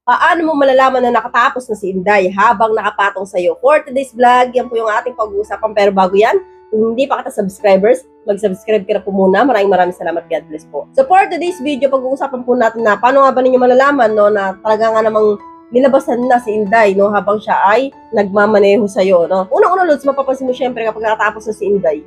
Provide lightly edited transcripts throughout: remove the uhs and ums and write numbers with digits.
Paano mo malalaman na nakatapos na si Inday habang nakapatong sa'yo? For today's vlog, yan po yung ating pag-uusapan. Pero bago yan, kung hindi pa kita subscribers, mag-subscribe ka na po muna. Maraming salamat. God bless po. So for today's video, pag-uusapan po natin na paano nga ba ninyo malalaman no, na talaga nga namang nilabasan na si Inday no, habang siya ay nagmamaneho sa'yo. No? Unang-una, Lods, mapapansin mo syempre kapag nakatapos na si Inday,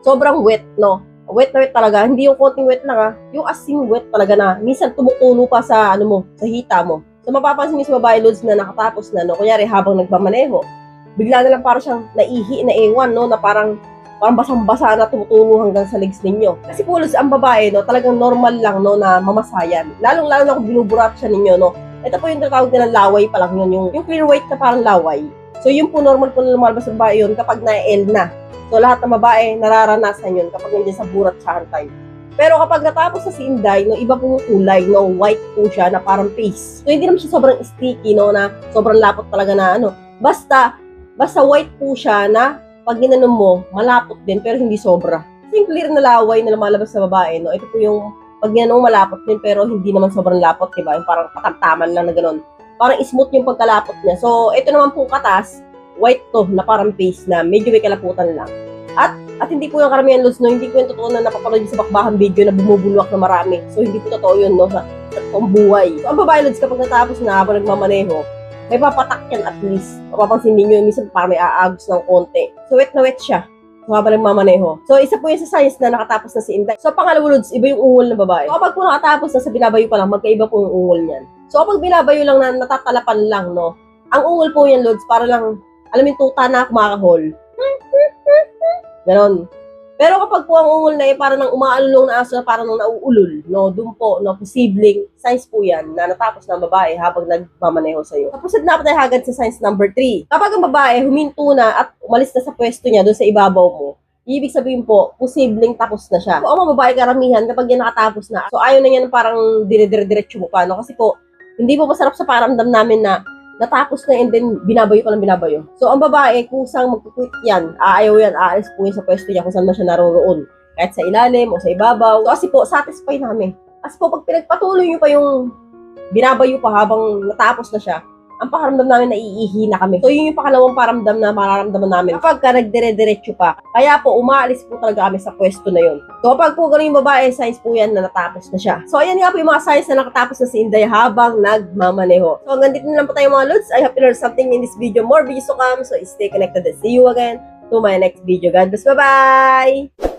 sobrang wet, no? Wet na wet talaga. Hindi yung konting wet lang, yung asing wet talaga na minsan tumutulo pa sa, sa hita mo. So, mapapansin niyo sa babae, Lods, na nakatapos na, no? Kunyari, habang nagmamaneho, bigla na lang parang siyang naihi, naiwan, no? Na parang basang-basa na tumutulo hanggang sa legs ninyo. Kasi po, Lods, ang babae, no? Talagang normal lang, no? Na mamasayan. Lalong-lalo na kung binuburat siya ninyo, no? Ito po yung tinatawag nilang laway pa lang yun. Yung clear white na parang laway. So, yun po normal po na lumalabas sa babae yun kapag na-L na. So, lahat ng babae, nararanasan yun kapag nandiyan sa burat sa time. Pero kapag natapos na si Inday, no, iba po yung kulay, no, white po siya na parang paste. So, hindi naman siya sobrang sticky, no, na sobrang lapot talaga na, basta white po siya na pag ginanon mo, malapot din, pero hindi sobra. So, yung clear na laway na lumalabas sa babae, no, ito po yung pag ginanon mo, malapot din, pero hindi naman sobrang lapot, diba? Yung parang patamtaman lang na gano'n. Parang smooth yung pagkalapot niya. So, ito naman po katas, white to, na parang paste na medyo may kalaputan lang. At hindi po yung karamihan, Lods, no? Hindi po yung totoo na napapanood sa bakbahan video na bumubulwak na marami. So, hindi po totoo yun, no? Sa totoong buhay. So, ang babae, Lods, kapag natapos na habang nagmamaneho, may papatak yan at least. Mapapansin ninyo, minsan parang may aagos ng konti. So, wet na wet siya. So, habang nagmamaneho. So, isa po yung sa science na nakatapos na si Inday. So, pangalawa, Lods, iba yung ungol ng babae. So, kapag po nakatapos na sa binabayo pa lang, magkaiba po yung ungol niyan. So, kapag binabayo lang na natatalapan lang, no? Ang ungol po yan, Lods, para lang, alam yung tuta na kumakahol. Ganon. Pero kapag po ang ungol na parang nang umaalulong na aso na parang nang nauulol, no, doon po, no, posibleng signs po yan na natapos ng babae habang nagmamaneho sa'yo. Tapos na tayo agad sa signs number 3. Kapag ang babae huminto na at umalis na sa pwesto niya doon sa ibabaw mo, ibig sabihin po, posibleng tapos na siya. So, ang mga babae karamihan, kapag yan nakatapos na, so ayaw na yan parang dire-diretso mo pa, no? Kasi po, hindi po masarap sa paramdam namin na natapos na and then binabayo pa lang binabayo. So, ang babae, kusang magkukwit yan, aayaw yan, aalis po yan sa pwesto niya kung saan man siya naroroon. Kahit sa ilalim o sa ibabaw. So, kasi po, satisfy namin. Kasi po, pag pinagpatuloy nyo pa yung binabayo pa habang natapos na siya, ang pakaramdam namin na iihi na kami. So, yun yung pakalawang paramdam na mararamdaman namin kapag ka nagdire-diretso pa. Kaya po, umaalis po talaga kami sa pwesto na yun. So, kapag po ganun yung babae, signs po yan na natapos na siya. So, ayan nga po yung mga signs na nakatapos na si Inday habang nagmamaneho. So, hanggang dito na lang po tayo mga Lods. I hope you learned something in this video. More videos to come. So, stay connected and see you again to my next video. God bless. Bye-bye!